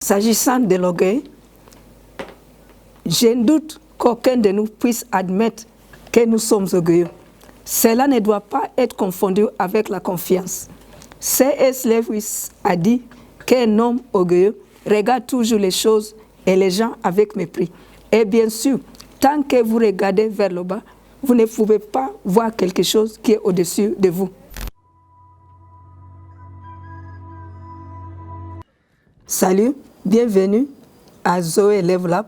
S'agissant de l'orgueil, je doute qu'aucun de nous puisse admettre que nous sommes orgueilleux. Cela ne doit pas être confondu avec la confiance. C.S. Lewis a dit qu'un homme orgueilleux regarde toujours les choses et les gens avec mépris. Et bien sûr, tant que vous regardez vers le bas, vous ne pouvez pas voir quelque chose qui est au-dessus de vous. Salut, bienvenue à Zoé Level Up.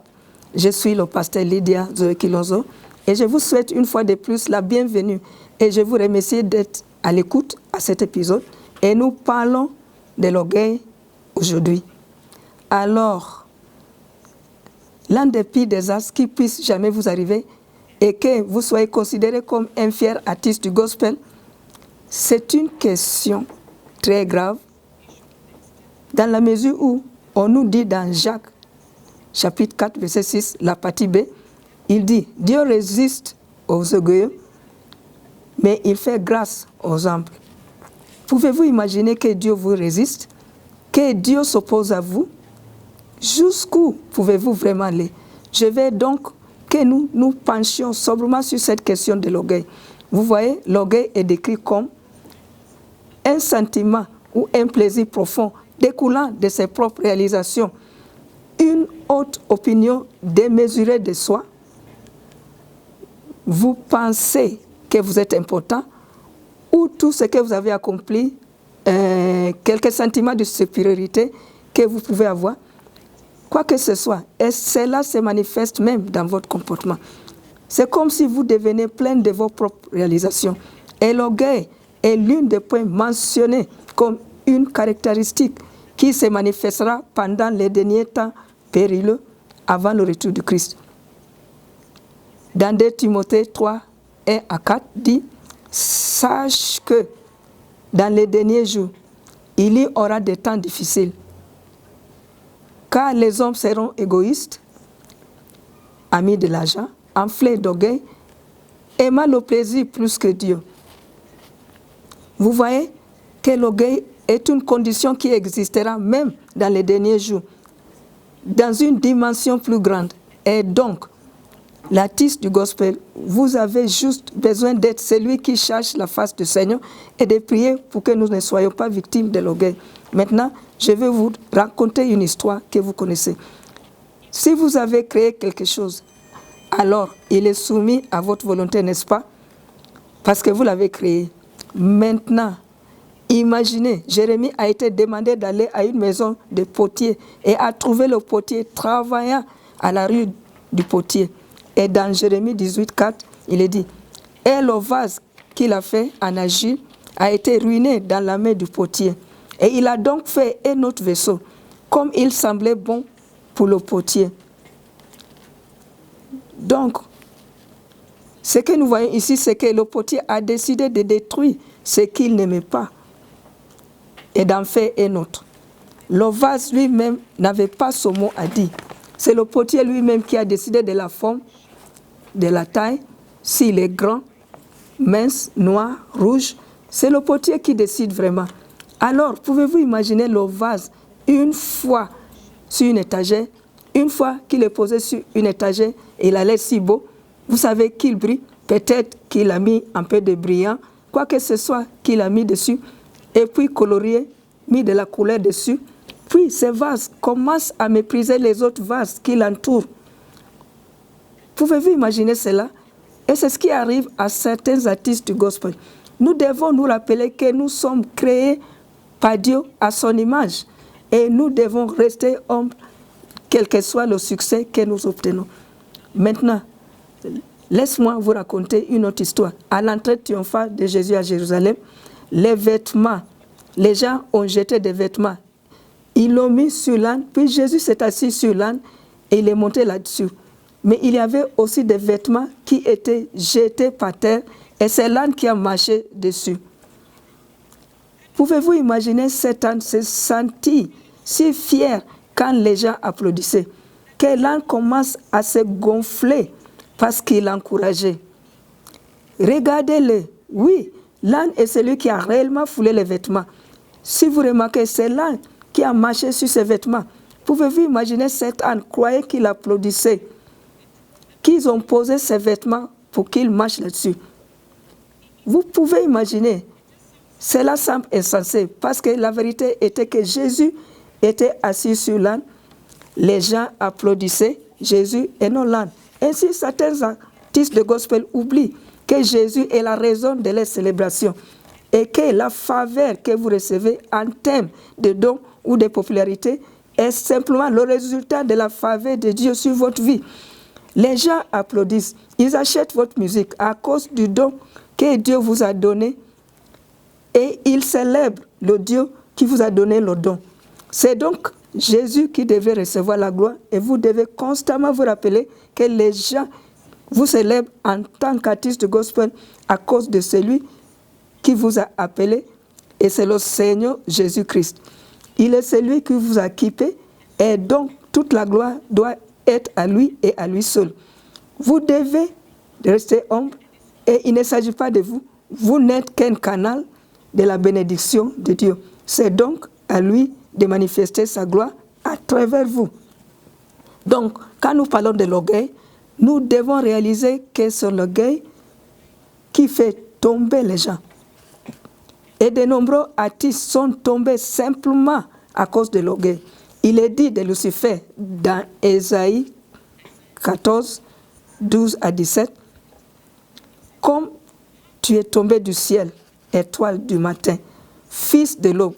Je suis le pasteur Lydia Zoé Kilonzo et je vous souhaite une fois de plus la bienvenue et je vous remercie d'être à l'écoute à cet épisode et nous parlons de l'orgueil aujourd'hui. Alors, l'un des pires désastres qui puisse jamais vous arriver et que vous soyez considéré comme un fier artiste du gospel, c'est une question très grave dans la mesure où on nous dit dans Jacques, chapitre 4, verset 6, la partie B, il dit « Dieu résiste aux orgueilleux, mais il fait grâce aux humbles. » Pouvez-vous imaginer que Dieu vous résiste, que Dieu s'oppose à vous? Jusqu'où pouvez-vous vraiment aller? Je vais donc que nous penchions sobrement sur cette question de l'orgueil. Vous voyez, l'orgueil est décrit comme un sentiment ou un plaisir profond découlant de ses propres réalisations, une haute opinion démesurée de soi. Vous pensez que vous êtes important ou tout ce que vous avez accompli, quelques sentiments de supériorité que vous pouvez avoir, quoi que ce soit, et cela se manifeste même dans votre comportement. C'est comme si vous devenez plein de vos propres réalisations. Et l'orgueil est l'une des points mentionnés comme une caractéristique qui se manifestera pendant les derniers temps périlleux avant le retour du Christ. Dans 2 Timothée 3, 1 à 4, dit « Sache que dans les derniers jours, il y aura des temps difficiles, car les hommes seront égoïstes, amis de l'argent, enflés d'orgueil, aimant le plaisir plus que Dieu. » Vous voyez que l'orgueil est une condition qui existera même dans les derniers jours, dans une dimension plus grande. Et donc, l'artiste du gospel, vous avez juste besoin d'être celui qui cherche la face du Seigneur et de prier pour que nous ne soyons pas victimes de l'orgueil. Maintenant, je vais vous raconter une histoire que vous connaissez. Si vous avez créé quelque chose, alors il est soumis à votre volonté, n'est-ce pas? Parce que vous l'avez créé. Maintenant, imaginez, Jérémie a été demandé d'aller à une maison de potier et a trouvé le potier travaillant à la rue du potier. Et dans Jérémie 18, 4, il est dit « Et le vase qu'il a fait en argile a été ruiné dans la main du potier. Et il a donc fait un autre vaisseau, comme il semblait bon pour le potier. » Donc, ce que nous voyons ici, c'est que le potier a décidé de détruire ce qu'il n'aimait pas et d'en faire un autre. Le vase lui-même n'avait pas ce mot à dire. C'est le potier lui-même qui a décidé de la forme, de la taille, s'il est grand, mince, noir, rouge. C'est le potier qui décide vraiment. Alors, pouvez-vous imaginer le vase, une fois sur une étagère, une fois qu'il est posé sur une étagère, il a l'air si beau, vous savez qu'il brille, peut-être qu'il a mis un peu de brillant, quoi que ce soit qu'il a mis dessus, et puis colorié, mis de la couleur dessus. Puis ce vase commence à mépriser les autres vases qui l'entourent. Pouvez-vous imaginer cela? Et c'est ce qui arrive à certains artistes du gospel. Nous devons nous rappeler que nous sommes créés par Dieu à son image. Et nous devons rester humbles, quel que soit le succès que nous obtenons. Maintenant, laisse-moi vous raconter une autre histoire. À l'entrée triomphale de Jésus à Jérusalem, les vêtements, les gens ont jeté des vêtements. Ils l'ont mis sur l'âne, puis Jésus s'est assis sur l'âne et il est monté là-dessus. Mais il y avait aussi des vêtements qui étaient jetés par terre et c'est l'âne qui a marché dessus. Pouvez-vous imaginer cet âne se sentir si fier quand les gens applaudissaient, que l'âne commence à se gonfler parce qu'il l'encourageait. Regardez-le, oui, l'âne est celui qui a réellement foulé les vêtements. Si vous remarquez, c'est l'âne qui a marché sur ses vêtements. Pouvez-vous imaginer cet âne? Croyez qu'il applaudissait, qu'ils ont posé ses vêtements pour qu'il marche là-dessus. Vous pouvez imaginer, cela semble insensé, parce que la vérité était que Jésus était assis sur l'âne, les gens applaudissaient Jésus et non l'âne. Ainsi, certains artistes de gospel oublient que Jésus est la raison de leur célébration et que la faveur que vous recevez en termes de dons ou de popularité est simplement le résultat de la faveur de Dieu sur votre vie. Les gens applaudissent, ils achètent votre musique à cause du don que Dieu vous a donné et ils célèbrent le Dieu qui vous a donné le don. C'est donc Jésus qui devait recevoir la gloire et vous devez constamment vous rappeler que les gens vous célèbrent en tant qu'artiste de gospel à cause de celui qui vous a appelé et c'est le Seigneur Jésus-Christ. Il est celui qui vous a équipé et donc toute la gloire doit être à lui et à lui seul. Vous devez rester humble et il ne s'agit pas de vous. Vous n'êtes qu'un canal de la bénédiction de Dieu. C'est donc à lui de manifester sa gloire à travers vous. Donc, quand nous parlons de l'orgueil, nous devons réaliser que c'est l'orgueil qui fait tomber les gens. Et de nombreux artistes sont tombés simplement à cause de l'orgueil. Il est dit de Lucifer dans Ésaïe 14, 12 à 17, « Comme tu es tombé du ciel, étoile du matin, fils de l'aube,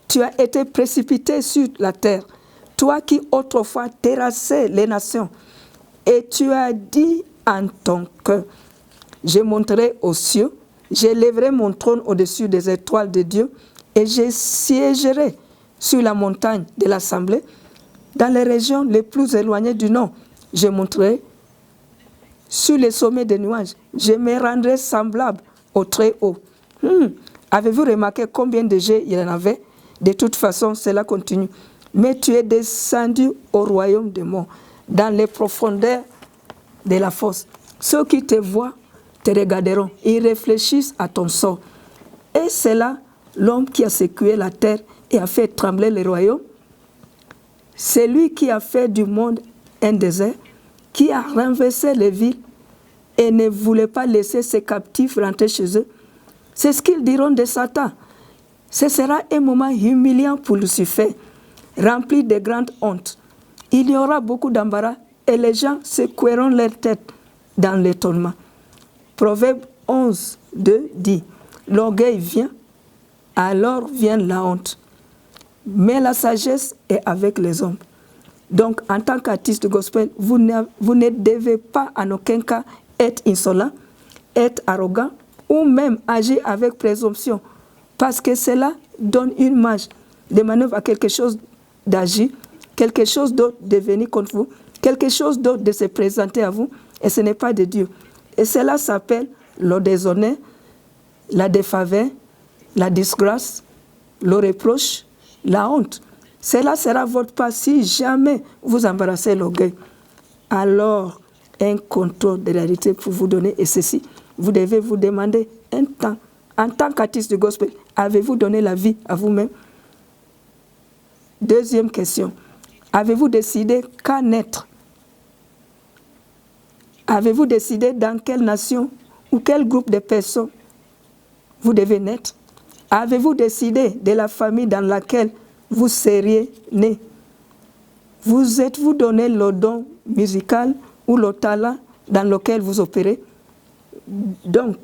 tu as été précipité sur la terre, toi qui autrefois terrassais les nations, et tu as dit en ton cœur, je monterai aux cieux, j'élèverai mon trône au-dessus des étoiles de Dieu, et je siégerai sur la montagne de l'assemblée, dans les régions les plus éloignées du nord, je monterai sur les sommets des nuages, je me rendrai semblable au Très-Haut. Avez-vous remarqué combien de jeux il y en avait? De toute façon, cela continue. Mais tu es descendu au royaume des morts, dans les profondeurs de la fosse. Ceux qui te voient te regarderont, ils réfléchissent à ton sort. Et c'est là l'homme qui a secoué la terre et a fait trembler le royaume. C'est lui qui a fait du monde un désert, qui a renversé les villes et ne voulait pas laisser ses captifs rentrer chez eux. C'est ce qu'ils diront de Satan. Ce sera un moment humiliant pour Lucifer, rempli de grandes hontes. Il y aura beaucoup d'embarras et les gens secoueront leur tête dans l'étonnement. Proverbe 11, 2 dit, « L'orgueil vient, alors vient la honte. Mais la sagesse est avec les hommes. » Donc, en tant qu'artiste de gospel, vous ne devez pas en aucun cas être insolent, être arrogant ou même agir avec présomption, parce que cela donne une marge de manœuvre à quelque chose d'agir, quelque chose d'autre de venir contre vous, quelque chose d'autre de se présenter à vous, et ce n'est pas de Dieu. Et cela s'appelle le déshonneur, la défaveur, la disgrâce, le reproche, la honte. Cela sera votre part si jamais vous embarrassez l'orgueil. Alors, un contrôle de réalité pour vous donner, et ceci, vous devez vous demander un temps, en tant qu'artiste de gospel, avez-vous donné la vie à vous-même? Deuxième question, avez-vous décidé qu'à naître? Avez-vous décidé dans quelle nation ou quel groupe de personnes vous devez naître? Avez-vous décidé de la famille dans laquelle vous seriez né? Vous êtes-vous donné le don musical ou le talent dans lequel vous opérez? Donc,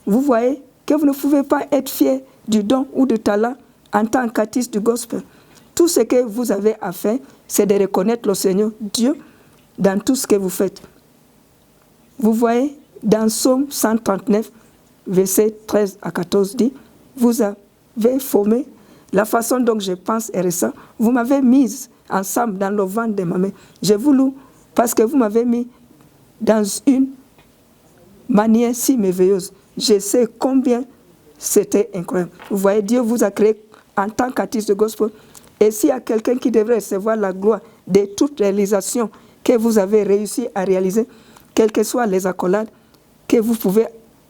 vous voyez que vous ne pouvez pas être fier du don ou du talent en tant qu'artiste du gospel. Tout ce que vous avez à faire, c'est de reconnaître le Seigneur Dieu dans tout ce que vous faites. Vous voyez, dans Psaume 139, versets 13 à 14 dit, « Vous avez formé la façon dont je pense et ressens. Vous m'avez mise ensemble dans le ventre de ma mère. Je vous loue parce que vous m'avez mis dans une manière si merveilleuse. Je sais combien c'était incroyable. » Vous voyez, Dieu vous a créé en tant qu'artiste de gospel. Et s'il y a quelqu'un qui devrait recevoir la gloire de toute réalisation que vous avez réussi à réaliser, quelles que soient les accolades que vous pouvez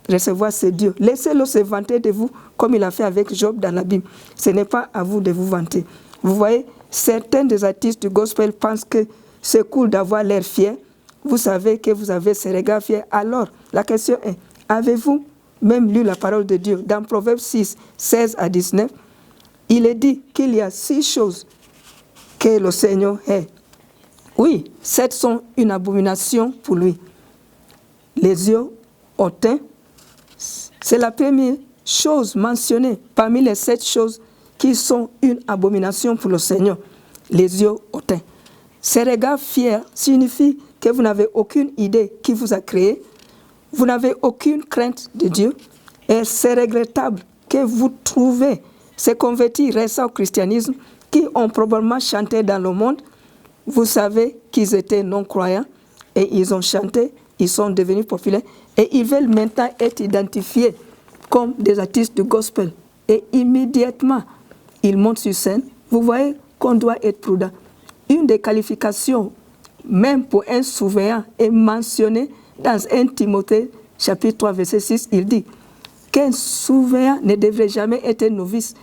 recevoir, c'est Dieu. Laissez-le se vanter de vous comme il a fait avec Job dans la Bible. Ce n'est pas à vous de vous vanter. Vous voyez, certains des artistes du gospel pensent que c'est cool d'avoir l'air fier. Vous savez que vous avez ces regards fiers. Alors, la question est, avez-vous même lu la parole de Dieu? Dans Proverbe 6, 16 à 19, il est dit qu'il y a 6 choses que le Seigneur hait. Oui, 7 sont une abomination pour lui. Les yeux hautains, c'est la première chose mentionnée parmi les 7 choses qui sont une abomination pour le Seigneur. Les yeux hautains. Ces regards fiers signifient que vous n'avez aucune idée qui vous a créé, vous n'avez aucune crainte de Dieu, et c'est regrettable que vous trouvez ces convertis récents au christianisme qui ont probablement chanté dans le monde. Vous savez qu'ils étaient non-croyants et ils ont chanté, ils sont devenus populaires et ils veulent maintenant être identifiés comme des artistes du gospel. Et immédiatement, ils montent sur scène. Vous voyez qu'on doit être prudent. Une des qualifications, même pour un surveillant, est mentionnée dans 1 Timothée, chapitre 3, verset 6. Il dit qu'un surveillant ne devrait jamais être novice.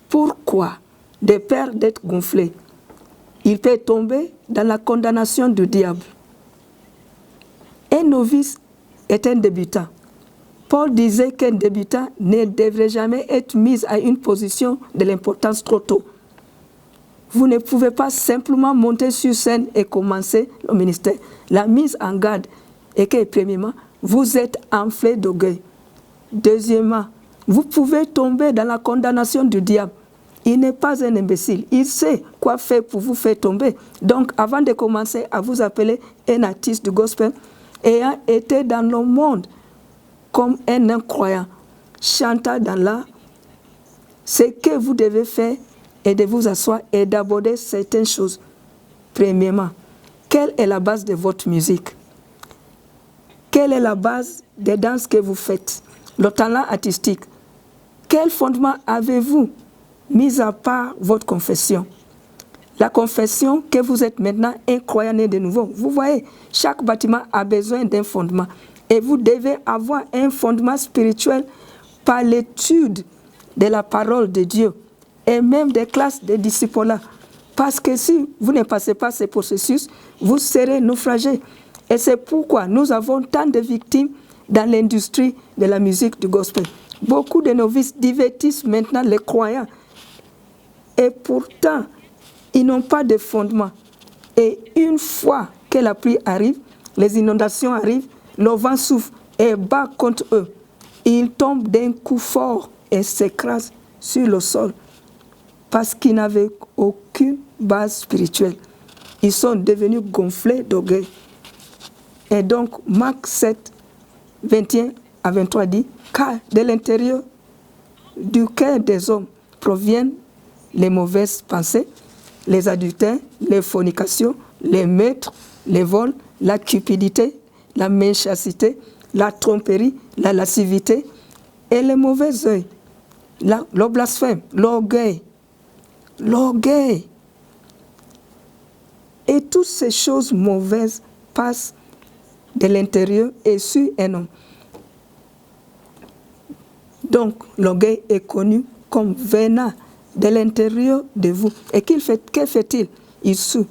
Pourquoi? De peur d'être gonflé. Il peut tomber dans la condamnation du diable. Un novice est un débutant. Paul disait qu'un débutant ne devrait jamais être mis à une position de l'importance trop tôt. Vous ne pouvez pas simplement monter sur scène et commencer le ministère. La mise en garde est que, premièrement, vous êtes enflé d'orgueil. Deuxièmement, vous pouvez tomber dans la condamnation du diable. Il n'est pas un imbécile. Il sait quoi faire pour vous faire tomber. Donc, avant de commencer à vous appeler un artiste du gospel, ayant été dans le monde comme un incroyant, chantant dans l'art, ce que vous devez faire est de vous asseoir et d'aborder certaines choses. Premièrement, quelle est la base de votre musique? Quelle est la base des danses que vous faites? Le talent artistique. Quel fondement avez-vous, mis à part votre confession? La confession que vous êtes maintenant un croyant né de nouveau. Vous voyez, chaque bâtiment a besoin d'un fondement. Et vous devez avoir un fondement spirituel par l'étude de la parole de Dieu et même des classes de disciples. Parce que si vous ne passez pas ce processus, vous serez naufragés. Et c'est pourquoi nous avons tant de victimes dans l'industrie de la musique du gospel. Beaucoup de novices divertissent maintenant les croyants. Et pourtant, ils n'ont pas de fondement. Et une fois que la pluie arrive, les inondations arrivent, le vent souffle et bat contre eux. Ils tombent d'un coup fort et s'écrasent sur le sol parce qu'ils n'avaient aucune base spirituelle. Ils sont devenus gonflés d'orgueil. Et donc, Marc 7, 21 à 23 dit, « Car de l'intérieur du cœur des hommes proviennent les mauvaises pensées, les adultères, les fornications, les meurtres, les vols, la cupidité, la méchanceté, la tromperie, la lascivité et les mauvais œils, le blasphème, l'orgueil. L'orgueil. Et toutes ces choses mauvaises passent de l'intérieur et sur un homme. Donc, l'orgueil est connu comme venant de l'intérieur de vous. Et que fait-il? Il sue.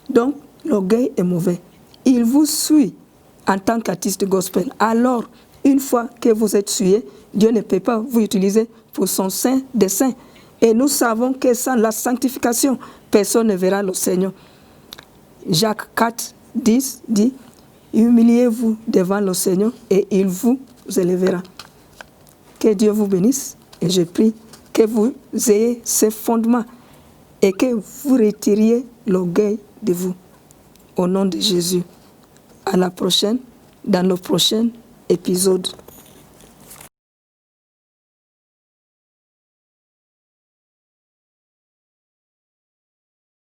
Donc, l'orgueil est mauvais. Il vous suit en tant qu'artiste gospel. Alors, une fois que vous êtes souillé, Dieu ne peut pas vous utiliser pour son saint des saints. Et nous savons que sans la sanctification, personne ne verra le Seigneur. Jacques 4, 10 dit, « Humiliez-vous devant le Seigneur et il vous élèvera. » Que Dieu vous bénisse et je prie que vous ayez ces fondements et que vous retiriez l'orgueil de vous. Au nom de Jésus. À la prochaine, dans le prochain épisode.